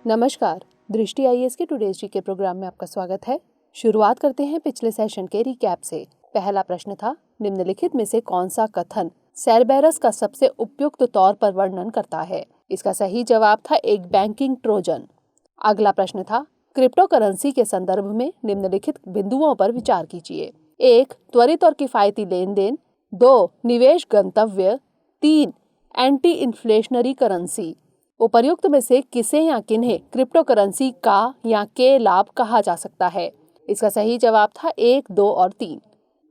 नमस्कार, दृष्टि आईएएस के टुडेज जी के प्रोग्राम में आपका स्वागत है। शुरुआत करते हैं पिछले सेशन के रिकैप से। पहला प्रश्न था, निम्नलिखित में से कौन सा कथन सेरबेरस का सबसे उपयुक्त तौर पर वर्णन करता है? इसका सही जवाब था एक बैंकिंग ट्रोजन। अगला प्रश्न था, क्रिप्टो करेंसी के संदर्भ में निम्नलिखित बिंदुओं पर विचार कीजिए। 1. त्वरित और किफायती लेन देन। 2. निवेश गंतव्य। 3. Anti inflationary currency. उपर्युक्त में से किसे या किन्हें क्रिप्टो करेंसी का या के लाभ कहा जा सकता है? इसका सही जवाब था 1, 2 और 3।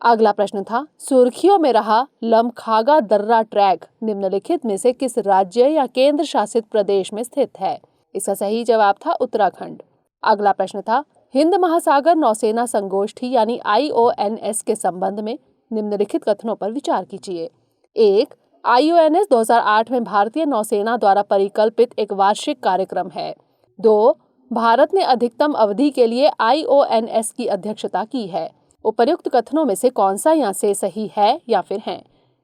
अगला प्रश्न था, सुर्खियों में रहा लमखागा दर्रा ट्रैक निम्नलिखित में से किस राज्य या केंद्र शासित प्रदेश में स्थित है? इसका सही जवाब था उत्तराखंड। अगला प्रश्न था, हिंद महासागर नौसेना संगोष्ठी यानी IONS के संबंध में निम्नलिखित कथनों पर विचार कीजिए। 1. IONS 2008 में भारतीय नौसेना द्वारा परिकल्पित एक वार्षिक कार्यक्रम है। 2. भारत ने अधिकतम अवधि के लिए IONS की अध्यक्षता की है। उपर्युक्त कथनों में से कौन सा यहाँ से सही है या फिर है?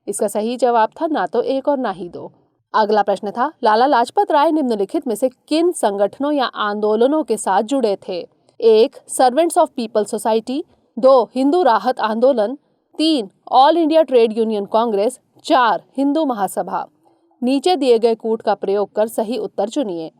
इसका सही जवाब था ना तो 1 और ना ही 2। अगला प्रश्न था, लाला लाजपत राय निम्नलिखित में से किन संगठनों या आंदोलनों के साथ जुड़े थे? 1. Servants of people society. 2. Hindu राहत आंदोलन। 3. All India trade union Congress. 4. Hindu Mahasabha. नीचे दिए गए कूट का प्रयोग कर सही उत्तर चुनिए।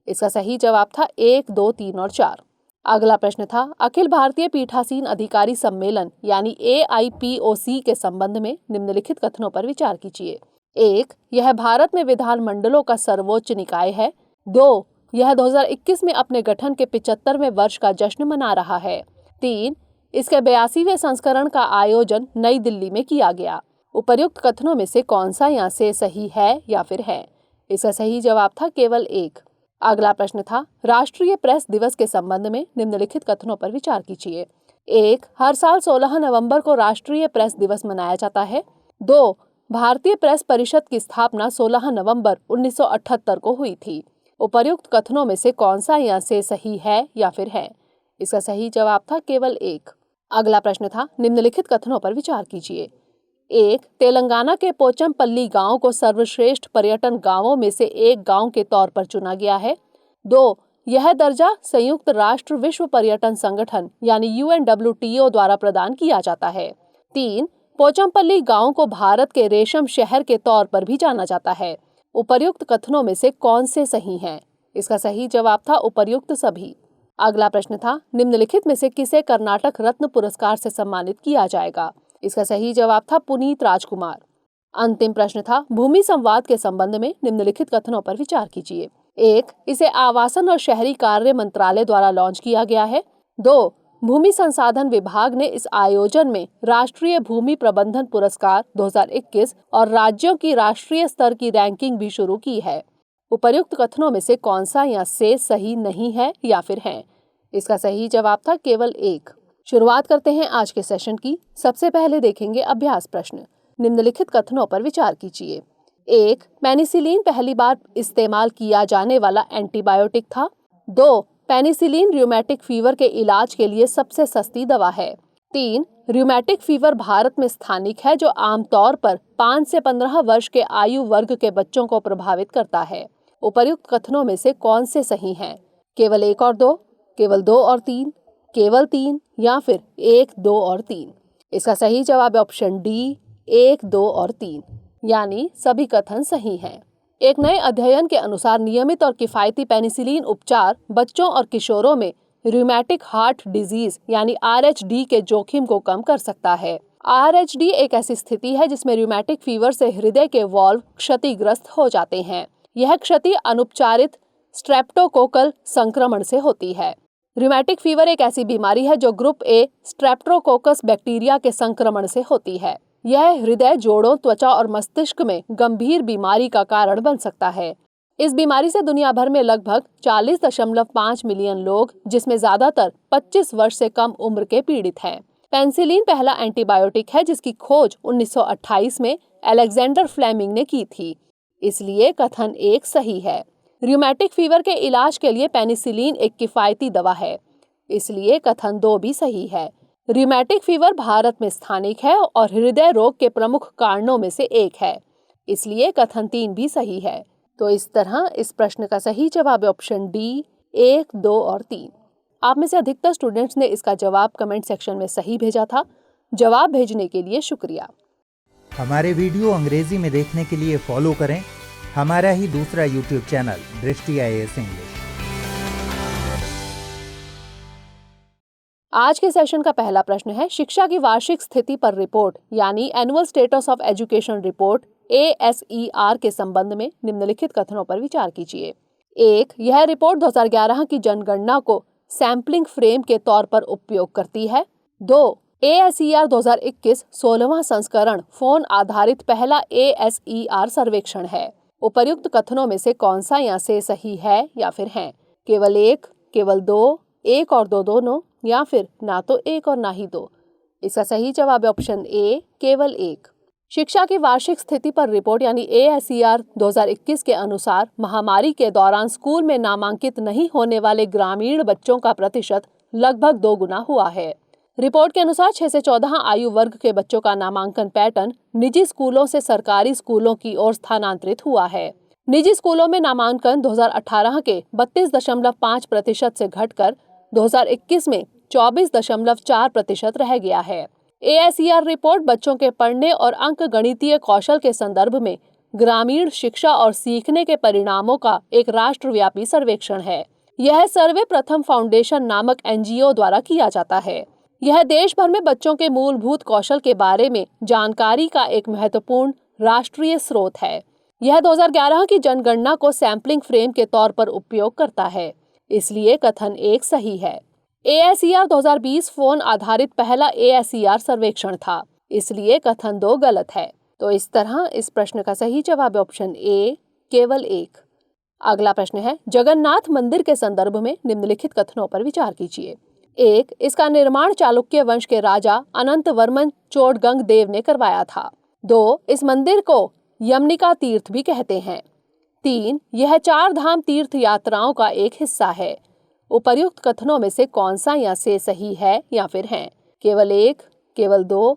इसका सही जवाब था 1, 2, 3 और 4। अगला प्रश्न था, अखिल भारतीय पीठासीन अधिकारी सम्मेलन यानी AIPOC के संबंध में निम्नलिखित कथनों पर विचार कीजिए। 1. यह भारत में विधानमंडलों का सर्वोच्च निकाय है। 2. यह 2021 में अपने गठन के 75वें वर्ष का जश्न मना रहा है। 3. इसके 82वें संस्करण का आयोजन नई दिल्ली में किया गया। उपर्युक्त कथनों में से कौन सा यहाँ से सही है या फिर है? इसका सही जवाब था केवल 1। अगला प्रश्न था, राष्ट्रीय प्रेस दिवस के संबंध में निम्नलिखित कथनों पर विचार कीजिए। 1. हर साल 16 नवंबर को राष्ट्रीय प्रेस दिवस मनाया जाता है। 2. भारतीय प्रेस परिषद की स्थापना 16 नवंबर 1978 को हुई थी। उपर्युक्त कथनों में से कौन सा यहाँ से सही है या फिर है? इसका सही जवाब था केवल 1। अगला प्रश्न था, निम्नलिखित कथनों पर विचार कीजिए। 1. तेलंगाना के पोचमपल्ली गांव को सर्वश्रेष्ठ पर्यटन गांवों में से एक गांव के तौर पर चुना गया है। 2. यह दर्जा संयुक्त राष्ट्र विश्व पर्यटन संगठन यानी UNWTO द्वारा प्रदान किया जाता है। 3. पोचमपल्ली गांव को भारत के रेशम शहर के तौर पर भी जाना जाता है। उपर्युक्त कथनों में से कौन से सही हैं? इसका सही जवाब था उपर्युक्त सभी। अगला प्रश्न था, निम्नलिखित में से किसे कर्नाटक रत्न पुरस्कार से सम्मानित किया जाएगा? इसका सही जवाब था पुनीत राजकुमार। अंतिम प्रश्न था, भूमि संवाद के संबंध में निम्नलिखित कथनों पर विचार कीजिए। 1. इसे आवासन और शहरी कार्य मंत्रालय द्वारा लॉन्च किया गया है। 2. भूमि संसाधन विभाग ने इस आयोजन में राष्ट्रीय भूमि प्रबंधन पुरस्कार 2021 और राज्यों की राष्ट्रीय स्तर की रैंकिंग भी शुरू की है। उपर्युक्त कथनों में से कौन सा यहाँ से सही नहीं है या फिर है? इसका सही जवाब था केवल 1। शुरुआत करते हैं आज के सेशन की। सबसे पहले देखेंगे अभ्यास प्रश्न। निम्नलिखित कथनों पर विचार कीजिए। 1. पेनिसिलिन पहली बार इस्तेमाल किया जाने वाला एंटीबायोटिक था। 2. पेनिसिलिन रूमेटिक फीवर के इलाज के लिए सबसे सस्ती दवा है। 3. रूमेटिक फीवर भारत में स्थानिक है जो आमतौर पर 5 से 15 वर्ष के आयु वर्ग के बच्चों को प्रभावित करता है। उपर्युक्त कथनों में से कौन से सही हैं? केवल 1 और 2, केवल 2 और 3, केवल 3 या फिर 1, 2 और 3? इसका सही जवाब है ऑप्शन डी, 1, 2 और 3, यानी सभी कथन सही हैं। एक नए अध्ययन के अनुसार नियमित और किफायती पेनिसिलिन उपचार बच्चों और किशोरों में रूमेटिक हार्ट डिजीज यानी RHD के जोखिम को कम कर सकता है। RHD एक ऐसी स्थिति है जिसमें रूमेटिक फीवर से हृदय के वाल्व क्षतिग्रस्त हो जाते हैं। यह क्षति अनुपचारित स्ट्रेप्टोकोकल संक्रमण से होती है। रूमेटिक फीवर एक ऐसी बीमारी है जो ग्रुप A स्ट्रेप्टोकोकस बैक्टीरिया के संक्रमण से होती है। यह हृदय, जोड़ों, त्वचा और मस्तिष्क में गंभीर बीमारी का कारण बन सकता है। इस बीमारी से दुनिया भर में लगभग 40.5 मिलियन लोग, जिसमें ज्यादातर 25 वर्ष से कम उम्र के पीड़ित हैं। पेनिसिलिन पहला एंटीबायोटिक है जिसकी खोज 1928 में अलेक्जेंडर फ्लेमिंग ने की थी। इसलिए कथन 1 सही है। रूमेटिक फीवर के इलाज के लिए पेनिसिलिन एक किफायती दवा है, इसलिए कथन 2 भी सही है। रूमेटिक फीवर भारत में स्थानिक है और हृदय रोग के प्रमुख कारणों में से एक है, इसलिए कथन 3 भी सही है। तो इस तरह इस प्रश्न का सही जवाब है ऑप्शन डी, 1, 2 और 3। आप में से अधिकतर स्टूडेंट्स ने इसका जवाब कमेंट सेक्शन में सही भेजा था। जवाब भेजने के लिए शुक्रिया। हमारे वीडियो अंग्रेजी में देखने के लिए फॉलो करें हमारा ही दूसरा यूट्यूब चैनल दृष्टि IAS इंग्लिश। आज के सेशन का पहला प्रश्न है, शिक्षा की वार्षिक स्थिति पर रिपोर्ट यानी annual status of education report ASER के संबंध में निम्नलिखित कथनों पर विचार कीजिए। 1. यह रिपोर्ट 2011 की जनगणना को सैंपलिंग फ्रेम के तौर पर उपयोग करती है। 2. ASER 2021 16वां संस्करण फोन आधारित पहला ASER सर्वेक्षण है। उपर्युक्त कथनों में से कौन सा यहाँ से सही है या फिर हैं? केवल 1, केवल 2, 1 और 2 दोनों, या फिर ना तो 1 और ना ही 2। इसका सही जवाब है ऑप्शन ए, केवल 1। शिक्षा की वार्षिक स्थिति पर रिपोर्ट यानी ASER 2021 के अनुसार महामारी के दौरान स्कूल में नामांकित नहीं होने वाले ग्रामीण बच्चों का प्रतिशत लगभग 2 गुना हुआ है। रिपोर्ट के अनुसार 6 से 14 आयु वर्ग के बच्चों का नामांकन पैटर्न निजी स्कूलों से सरकारी स्कूलों की ओर स्थानांतरित हुआ है। निजी स्कूलों में नामांकन 2018 के 32.5% से घटकर 2021 में 24.4% रह गया है। ASER रिपोर्ट बच्चों के पढ़ने और अंकगणितीय कौशल के संदर्भ में ग्रामीण शिक्षा और सीखने के परिणामों का एक राष्ट्रव्यापी सर्वेक्षण है। यह सर्वे प्रथम फाउंडेशन नामक NGO द्वारा किया जाता है। यह देश भर में बच्चों के मूलभूत कौशल के बारे में जानकारी का एक महत्वपूर्ण राष्ट्रीय स्रोत है। यह 2011 की जनगणना को सैंपलिंग फ्रेम के तौर पर उपयोग करता है, इसलिए कथन 1 सही है। ASER 2020 फोन आधारित पहला ASER सर्वेक्षण था, इसलिए कथन 2 गलत है। तो इस तरह इस प्रश्न का सही जवाब है ऑप्शन ए, केवल 1। अगला प्रश्न है, जगन्नाथ मंदिर के संदर्भ में निम्नलिखित कथनों पर विचार कीजिए। 1. इसका निर्माण चालुक्य वंश के राजा अनंत वर्मन चोडगंग ने करवाया था। 2. इस मंदिर को यमनिका तीर्थ भी कहते हैं। 3. यह 4 धाम तीर्थ यात्राओं का एक हिस्सा है। उपर्युक्त कथनों में से कौन सा यहाँ से सही है या फिर हैं? केवल 1, केवल 2,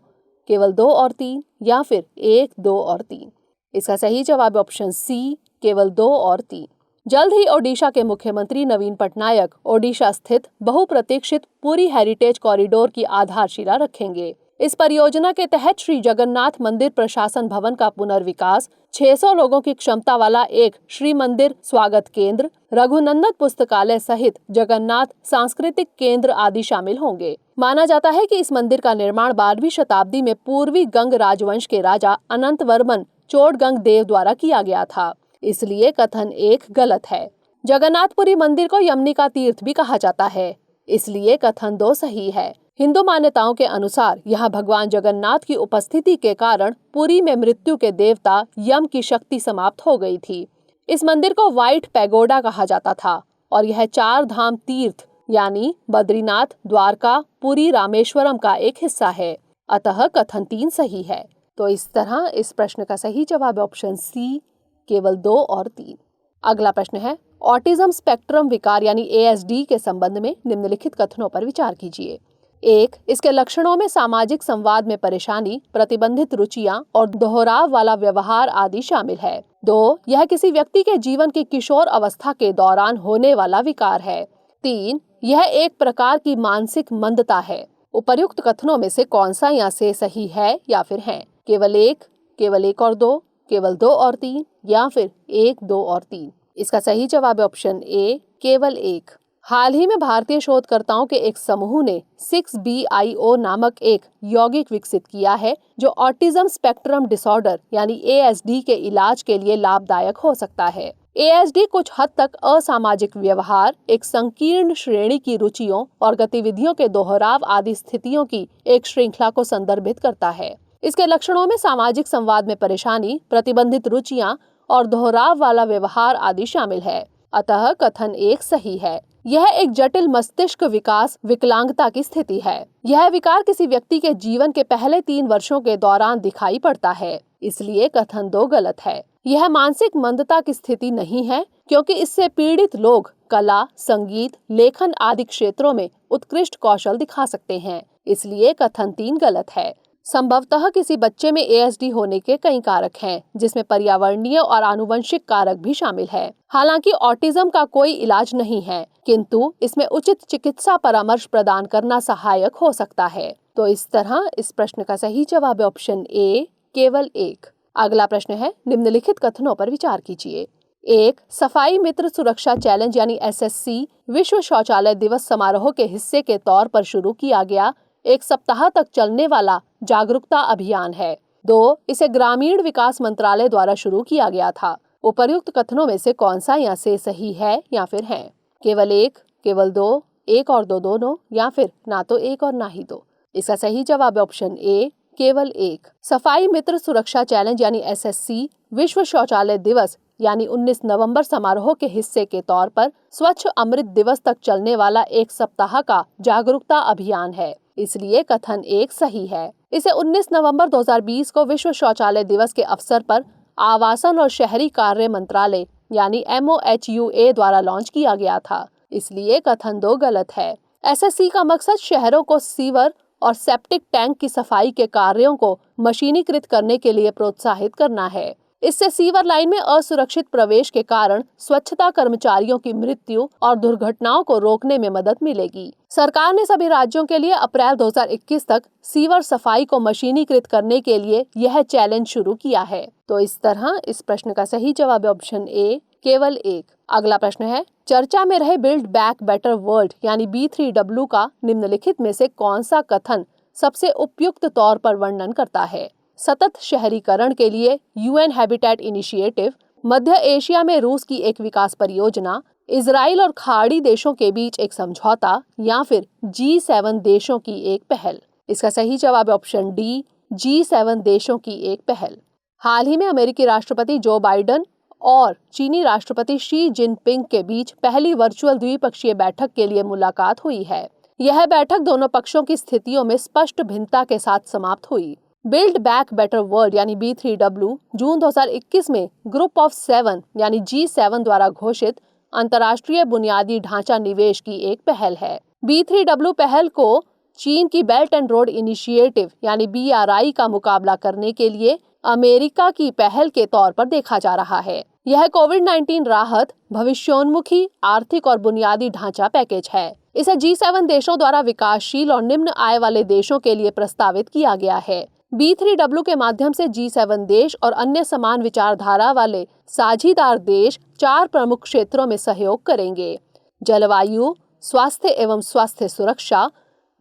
केवल 2 और 3, या फिर 1, 2 और 3। इसका सही जवाब ऑप्शन सी, केवल 2 और 3। जल्द ही ओडिशा के मुख्यमंत्री नवीन पटनायक ओडिशा स्थित बहुप्रतीक्षित पुरी हेरिटेज कॉरिडोर की आधारशिला रखेंगे। इस परियोजना के तहत श्री जगन्नाथ मंदिर प्रशासन भवन का पुनर्विकास, 600 लोगों की क्षमता वाला एक श्री मंदिर स्वागत केंद्र, रघुनंदन पुस्तकालय सहित जगन्नाथ सांस्कृतिक केंद्र आदि शामिल होंगे। माना जाता है कि इस मंदिर का निर्माण 12वीं शताब्दी में पूर्वी गंग राजवंश के राजा अनंत वर्मन चोडगंग द्वारा किया गया था, इसलिए कथन 1 गलत है। जगन्नाथपुरी मंदिर को यमनिका तीर्थ भी कहा जाता है, इसलिए कथन 2 सही है। हिंदू मान्यताओं के अनुसार यहाँ भगवान जगन्नाथ की उपस्थिति के कारण पुरी में मृत्यु के देवता यम की शक्ति समाप्त हो गई थी। इस मंदिर को व्हाइट पैगोडा कहा जाता था और यह 4 धाम तीर्थ यानी बद्रीनाथ, द्वारका, पुरी, रामेश्वरम का एक हिस्सा है। अतः कथन 3 सही है। तो इस तरह इस प्रश्न का सही जवाब ऑप्शन सी, केवल 2 और 3। अगला प्रश्न है, ऑटिज्म स्पेक्ट्रम विकार यानी ASD के संबंध में निम्नलिखित कथनों पर विचार कीजिए। 1. इसके लक्षणों में सामाजिक संवाद में परेशानी, प्रतिबंधित रुचियां और दोहराव वाला व्यवहार आदि शामिल है। 2. यह किसी व्यक्ति के जीवन की किशोर अवस्था के दौरान होने वाला विकार है। 3. यह एक प्रकार की मानसिक मंदता है। उपर्युक्त कथनों में से कौन सा यहाँ से सही है या फिर हैं? केवल 1, केवल 1 और 2, केवल 2 और 3, या फिर 1, 2 और 3। इसका सही जवाब है ऑप्शन ए, केवल 1। हाल ही में भारतीय शोधकर्ताओं के एक समूह ने 6BIO नामक एक यौगिक विकसित किया है जो ऑटिज्म स्पेक्ट्रम डिसऑर्डर यानी ASD के इलाज के लिए लाभदायक हो सकता है। ASD कुछ हद तक असामाजिक व्यवहार, एक संकीर्ण श्रेणी की रुचियों और गतिविधियों के दोहराव आदि स्थितियों की एक श्रृंखला को संदर्भित करता है। इसके लक्षणों में सामाजिक संवाद में परेशानी, प्रतिबंधित रुचियां और दोहराव वाला व्यवहार आदि शामिल है। अतः कथन 1 सही है। यह एक जटिल मस्तिष्क विकास विकलांगता की स्थिति है। यह विकार किसी व्यक्ति के जीवन के पहले 3 वर्षों के दौरान दिखाई पड़ता है, इसलिए कथन 2 गलत है। यह मानसिक मंदता की स्थिति नहीं है क्योंकि इससे पीड़ित लोग कला, संगीत, लेखन आदि क्षेत्रों में उत्कृष्ट कौशल दिखा सकते हैं, इसलिए कथन 3 गलत है। संभवतः किसी बच्चे में ASD होने के कई कारक हैं, जिसमें पर्यावरणीय और आनुवंशिक कारक भी शामिल है। हालांकि ऑटिज्म का कोई इलाज नहीं है, किंतु इसमें उचित चिकित्सा परामर्श प्रदान करना सहायक हो सकता है। तो इस तरह इस प्रश्न का सही जवाब है ऑप्शन ए, केवल एक। अगला प्रश्न है, निम्नलिखित कथनों पर विचार कीजिए। 1. सफाई मित्र सुरक्षा चैलेंज यानी SSC विश्व शौचालय दिवस समारोह के हिस्से के तौर पर शुरू किया गया एक सप्ताह तक चलने वाला जागरूकता अभियान है। 2. इसे ग्रामीण विकास मंत्रालय द्वारा शुरू किया गया था। उपर्युक्त कथनों में से कौन सा या से सही है या फिर है? केवल एक, केवल दो, एक और दो दोनों, या फिर ना तो एक और ना ही दो। इसका सही जवाब है ऑप्शन ए, केवल एक। सफाई मित्र सुरक्षा चैलेंज यानी SSC विश्व शौचालय दिवस यानी 19 नवंबर समारोह के हिस्से के तौर पर स्वच्छ अमृत दिवस तक चलने वाला एक सप्ताह का जागरूकता अभियान है, इसलिए कथन एक सही है। इसे 19 नवंबर 2020 को विश्व शौचालय दिवस के अवसर पर आवासन और शहरी कार्य मंत्रालय यानी MOHUA द्वारा लॉन्च किया गया था, इसलिए कथन दो गलत है। SSC का मकसद शहरों को सीवर और सेप्टिक टैंक की सफाई के कार्यों को मशीनीकृत करने के लिए प्रोत्साहित करना है। इससे सीवर लाइन में असुरक्षित प्रवेश के कारण स्वच्छता कर्मचारियों की मृत्यु और दुर्घटनाओं को रोकने में मदद मिलेगी। सरकार ने सभी राज्यों के लिए अप्रैल 2021 तक सीवर सफाई को मशीनीकृत करने के लिए यह चैलेंज शुरू किया है। तो इस तरह इस प्रश्न का सही जवाब है ऑप्शन ए, केवल एक। अगला प्रश्न है, चर्चा में रहे बिल्ड बैक बेटर वर्ल्ड यानी B3W का निम्नलिखित में से कौन सा कथन सबसे उपयुक्त तौर पर वर्णन करता है? सतत शहरीकरण के लिए UN हैबिटेट इनिशिएटिव, मध्य एशिया में रूस की एक विकास परियोजना, इजराइल और खाड़ी देशों के बीच एक समझौता, या फिर G7 देशों की एक पहल। इसका सही जवाब है ऑप्शन डी, G7 देशों की एक पहल। हाल ही में अमेरिकी राष्ट्रपति जो बाइडेन और चीनी राष्ट्रपति शी जिनपिंग के बीच पहली वर्चुअल द्विपक्षीय बैठक के लिए मुलाकात हुई है। यह बैठक दोनों पक्षों की स्थितियों में स्पष्ट भिन्नता के साथ समाप्त हुई। बिल्ड बैक बेटर वर्ल्ड यानी B3W जून 2021 में ग्रुप ऑफ 7 यानी G7 द्वारा घोषित अंतर्राष्ट्रीय बुनियादी ढांचा निवेश की एक पहल है। B3W पहल को चीन की बेल्ट एंड रोड इनिशिएटिव यानी BRI का मुकाबला करने के लिए अमेरिका की पहल के तौर पर देखा जा रहा है। यह कोविड-19 राहत, भविष्योन्मुखी आर्थिक और बुनियादी ढांचा पैकेज है। इसे G7 देशों द्वारा विकासशील और निम्न आय वाले देशों के लिए प्रस्तावित किया गया है। B3W के माध्यम से G7 देश और अन्य समान विचारधारा वाले साझीदार देश 4 प्रमुख क्षेत्रों में सहयोग करेंगे: जलवायु, स्वास्थ्य एवं स्वास्थ्य सुरक्षा,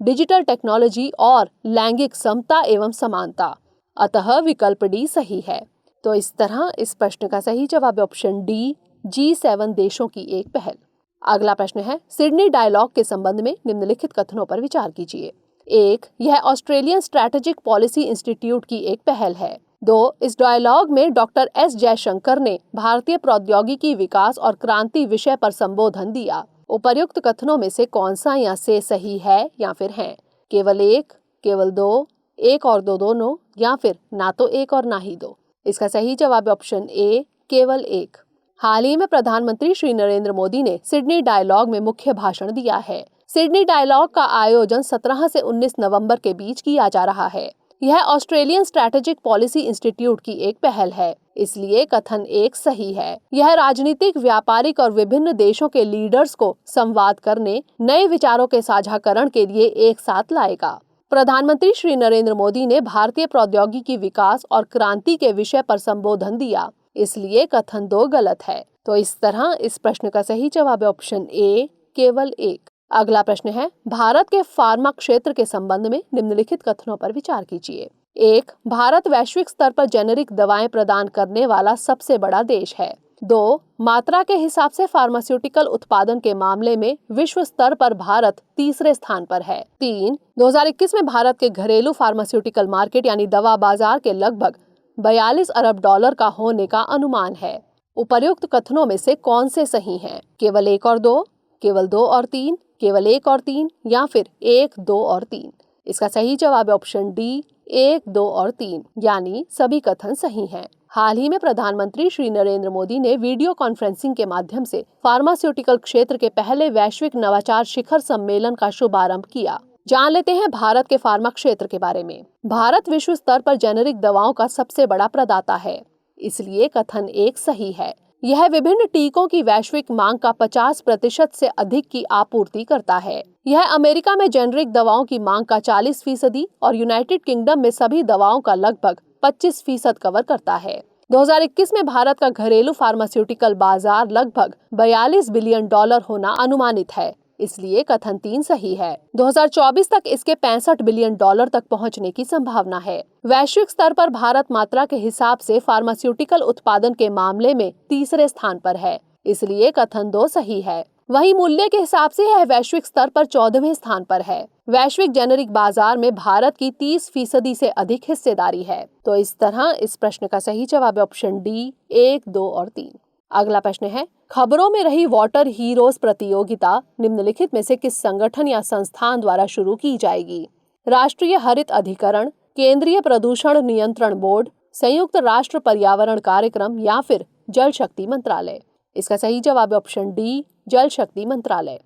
डिजिटल टेक्नोलॉजी और लैंगिक समता एवं समानता। अतः विकल्प डी सही है। तो इस तरह इस प्रश्न का सही जवाब है ऑप्शन डी, G7 देशों की एक पहल। अगला प्रश्न है, सिडनी डायलॉग के संबंध में निम्नलिखित कथनों पर विचार कीजिए। 1. यह ऑस्ट्रेलियन स्ट्रैटेजिक पॉलिसी इंस्टीट्यूट की एक पहल है। 2. इस डायलॉग में डॉक्टर S जयशंकर ने भारतीय प्रौद्योगिकी विकास और क्रांति विषय पर संबोधन दिया। उपर्युक्त कथनों में से कौन सा या से सही है या फिर है? केवल एक, केवल दो, एक और दो दोनों, या फिर ना तो एक और ना ही दो। इसका सही जवाब है ऑप्शन ए, केवल एक। हाल ही में प्रधानमंत्री श्री नरेंद्र मोदी ने सिडनी डायलॉग में मुख्य भाषण दिया है। सिडनी डायलॉग का आयोजन 17 से 19 नवंबर के बीच किया जा रहा है। यह ऑस्ट्रेलियन स्ट्रैटेजिक पॉलिसी इंस्टीट्यूट की एक पहल है, इसलिए कथन एक सही है। यह राजनीतिक, व्यापारिक और विभिन्न देशों के लीडर्स को संवाद करने, नए विचारों के साझाकरण के लिए एक साथ लाएगा। प्रधानमंत्री श्री नरेंद्र मोदी ने भारतीय प्रौद्योगिकी विकास और क्रांति के विषय पर संबोधन दिया, इसलिए कथन दो गलत है। तो इस तरह इस प्रश्न का सही जवाब है ऑप्शन ए, केवल एक। अगला प्रश्न है, भारत के फार्मा क्षेत्र के संबंध में निम्नलिखित कथनों पर विचार कीजिए। 1. भारत वैश्विक स्तर पर जेनेरिक दवाएं प्रदान करने वाला सबसे बड़ा देश है। 2. मात्रा के हिसाब से फार्मास्यूटिकल उत्पादन के मामले में विश्व स्तर पर भारत तीसरे स्थान पर है। 3. 2021 में भारत के घरेलू फार्मास्यूटिकल मार्केट यानी दवा बाजार के लगभग $42 अरब का होने का अनुमान है। उपर्युक्त कथनों में से कौन से सही हैं? केवल एक और दो, केवल दो और तीन, केवल एक और तीन, या फिर एक, दो और तीन। इसका सही जवाब है ऑप्शन डी, एक, दो और तीन, यानी सभी कथन सही हैं। हाल ही में प्रधानमंत्री श्री नरेंद्र मोदी ने वीडियो कॉन्फ्रेंसिंग के माध्यम से फार्मास्यूटिकल क्षेत्र के पहले वैश्विक नवाचार शिखर सम्मेलन का शुभारंभ किया, जान लेते हैं भारत के फार्मा क्षेत्र के बारे में। भारत विश्व स्तर पर जेनेरिक दवाओं का सबसे बड़ा प्रदाता है, इसलिए कथन एक सही है। यह विभिन्न टीकों की वैश्विक मांग का 50% से अधिक की आपूर्ति करता है। यह अमेरिका में जेनेरिक दवाओं की मांग का 40% और यूनाइटेड किंगडम में सभी दवाओं का लगभग 25% कवर करता है। 2021 में भारत का घरेलू फार्मास्यूटिकल बाजार लगभग $42 बिलियन होना अनुमानित है, इसलिए कथन 3 सही है। 2024 तक इसके $65 बिलियन तक पहुंचने की संभावना है। वैश्विक स्तर पर भारत मात्रा के हिसाब से फार्मास्यूटिकल उत्पादन के मामले में तीसरे स्थान पर है, इसलिए कथन 2 सही है। वहीं मूल्य के हिसाब से यह वैश्विक स्तर पर 14वें स्थान पर है। वैश्विक जेनेरिक बाजार में भारत की 30% से अधिक हिस्सेदारी है। तो इस तरह इस प्रश्न का सही जवाब है ऑप्शन डी 1, 2 और 3। अगला प्रश्न है, खबरों में रही वाटर हीरोज प्रतियोगिता निम्नलिखित में से किस संगठन या संस्थान द्वारा शुरू की जाएगी? राष्ट्रीय हरित अधिकरण, केंद्रीय प्रदूषण नियंत्रण बोर्ड, संयुक्त राष्ट्र पर्यावरण कार्यक्रम या फिर जल शक्ति मंत्रालय? इसका सही जवाब है ऑप्शन डी जल शक्ति मंत्रालय।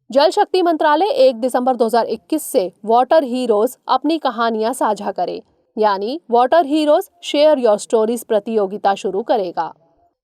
जल शक्ति मंत्रालय 1 दिसंबर 2021 से वाटर हीरोज अपनी कहानियां साझा करे, यानी water heroes share your stories प्रतियोगिता शुरू करेगा।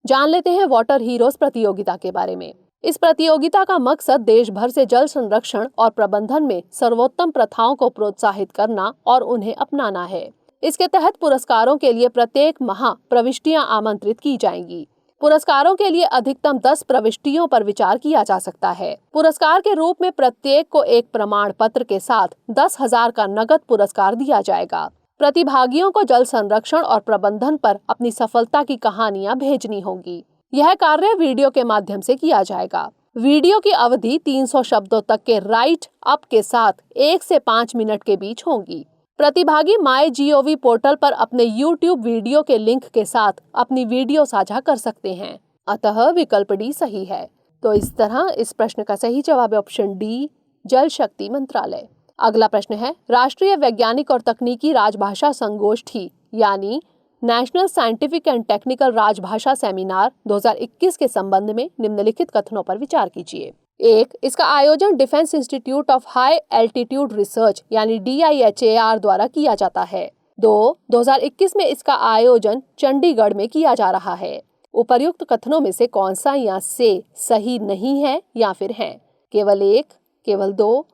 जान लेते हैं वाटर हीरोज प्रतियोगिता के बारे में। इस प्रतियोगिता का मकसद देश भर से जल संरक्षण और प्रबंधन में सर्वोत्तम प्रथाओं को प्रोत्साहित करना और उन्हें अपनाना है। इसके तहत पुरस्कारों के लिए प्रत्येक माह प्रविष्टियां आमंत्रित की जाएंगी। पुरस्कारों के लिए अधिकतम 10 प्रविष्टियों पर विचार किया जा सकता है। पुरस्कार के रूप में प्रत्येक को एक प्रमाण पत्र के साथ 10,000 का नगद पुरस्कार दिया जाएगा। प्रतिभागियों को जल संरक्षण और प्रबंधन पर अपनी सफलता की कहानियां भेजनी होंगी। यह कार्य वीडियो के माध्यम से किया जाएगा। वीडियो की अवधि 300 शब्दों तक के राइट अप के साथ 1 से 5 मिनट के बीच होंगी। प्रतिभागी MyGov पोर्टल पर अपने YouTube वीडियो के लिंक के साथ अपनी वीडियो साझा कर सकते हैं, अतः विकल्प डी सही है। तो इस तरह इस प्रश्न का सही जवाब है ऑप्शन डी जल शक्ति मंत्रालय। अगला प्रश्न है, राष्ट्रीय वैज्ञानिक और तकनीकी राजभाषा संगोष्ठी यानी नेशनल साइंटिफिक एंड टेक्निकल राजभाषा सेमिनार 2021 के संबंध में निम्नलिखित कथनों पर विचार कीजिए। 1. इसका आयोजन defence institute of high altitude research यानी DIHAR द्वारा किया जाता है। 2. 2021 में इसका आयोजन चंडीगढ़ में किया जा रहा है। उपर्युक्त कथनों में से कौन सा या से सही नहीं है या फिर है? केवल 1, केवल 2,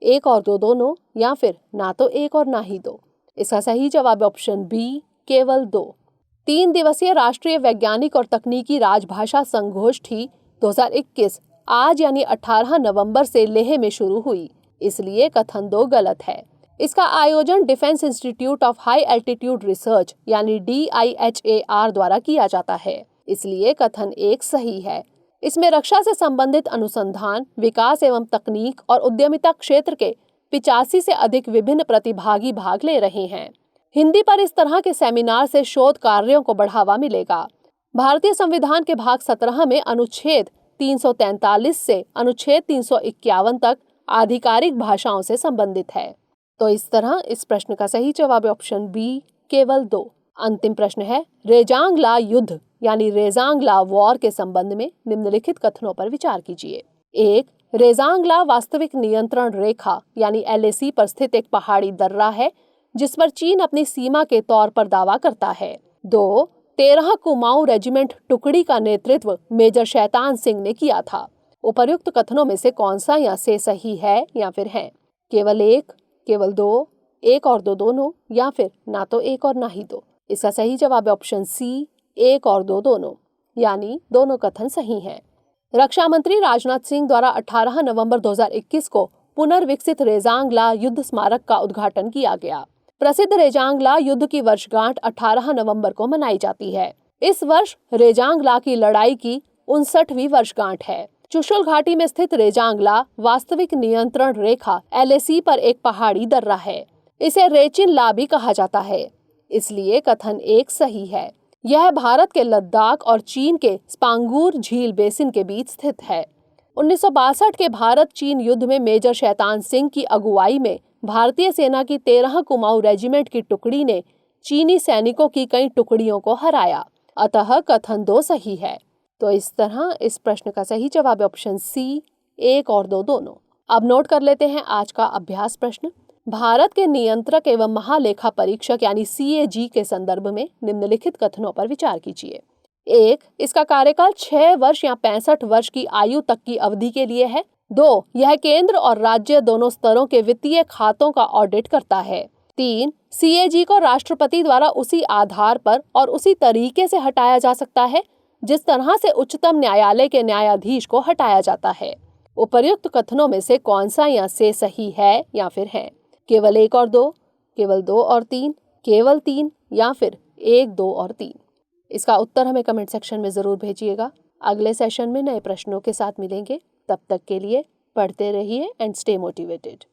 1 और 2 दोनों या फिर ना तो 1 और ना ही 2? इसका सही जवाब ऑप्शन बी केवल 2। 3 दिवसीय राष्ट्रीय वैज्ञानिक और तकनीकी राजभाषा संगोष्ठी 2021 आज यानी 18 नवंबर से लेह में शुरू हुई, इसलिए कथन 2 गलत है। इसका आयोजन defence institute of high altitude research यानी DIHAR द्वारा किया जाता है, इसलिए कथन 1 सही है। इसमें रक्षा से संबंधित अनुसंधान, विकास एवं तकनीक और उद्यमिता क्षेत्र के 85 से अधिक विभिन्न प्रतिभागी भाग ले रहे हैं। हिंदी पर इस तरह के सेमिनार से शोध कार्यों को बढ़ावा मिलेगा। भारतीय संविधान के भाग 17 में अनुच्छेद 343 से अनुच्छेद 351 तक आधिकारिक भाषाओं से संबंधित है। तो इस तरह इस प्रश्न का सही जवाब ऑप्शन बी केवल 2। अंतिम प्रश्न है, रेजांगला युद्ध यानी रेजांगला वॉर के संबंध में निम्नलिखित कथनों पर विचार कीजिए। 1. रेजांगला वास्तविक नियंत्रण रेखा यानी LAC पर स्थित एक पहाड़ी दर्रा है जिस पर चीन अपनी सीमा के तौर पर दावा करता है। 2. 13 कुमाऊं रेजिमेंट टुकड़ी का नेतृत्व मेजर शैतान सिंह ने किया था। उपर्युक्त कथनों में से कौन सा या से सही है या फिर है? केवल 1, केवल 2, 1 और 2 दोनों या फिर ना तो 1 और ना ही 2? इसका सही जवाब है ऑप्शन सी 1 और 2 दोनों, यानी दोनों कथन सही हैं। रक्षा मंत्री राजनाथ सिंह द्वारा 18 नवंबर 2021 को पुनर्विकसित रेजांगला युद्ध स्मारक का उद्घाटन किया गया। प्रसिद्ध रेजांगला युद्ध की वर्षगांठ 18 नवंबर को मनाई जाती है। इस वर्ष रेजांगला की लड़ाई की 59वीं वर्षगांठ है। चुशुल घाटी में स्थित रेजांगला वास्तविक नियंत्रण रेखा LAC पर एक पहाड़ी दर्रा है। इसे रेचिन ला भी कहा जाता है, इसलिए कथन 1 सही है। यह भारत के लद्दाख और चीन के स्पांगूर झील बेसिन के बीच स्थित है। 1962 के भारत चीन युद्ध में मेजर शैतान सिंह की अगुवाई में भारतीय सेना की 13 कुमाऊं रेजिमेंट की टुकड़ी ने चीनी सैनिकों की कई टुकड़ियों को हराया, अतः कथन 2 सही है। तो इस तरह इस प्रश्न का सही जवाब ऑप्शन सी 1 और 2 दोनों। अब नोट कर लेते हैं आज का अभ्यास प्रश्न। भारत के नियंत्रक एवं महालेखा परीक्षक यानी CAG के संदर्भ में निम्नलिखित कथनों पर विचार कीजिए। 1. इसका कार्यकाल 6 वर्ष या 65 वर्ष की आयु तक की अवधि के लिए है। 2. यह केंद्र और राज्य दोनों स्तरों के वित्तीय खातों का ऑडिट करता है। 3. CAG को राष्ट्रपति द्वारा उसी आधार पर और उसी तरीके से हटाया जा सकता है जिस तरह से उच्चतम न्यायालय के न्यायाधीश को हटाया जाता है। उपर्युक्त कथनों में से कौन सा या से सही है या फिर है? केवल 1 और 2, केवल 2 और 3, केवल 3 या फिर 1, 2 और 3? इसका उत्तर हमें कमेंट सेक्शन में जरूर भेजिएगा। अगले सेशन में नए प्रश्नों के साथ मिलेंगे। तब तक के लिए पढ़ते रहिए एंड स्टे मोटिवेटेड।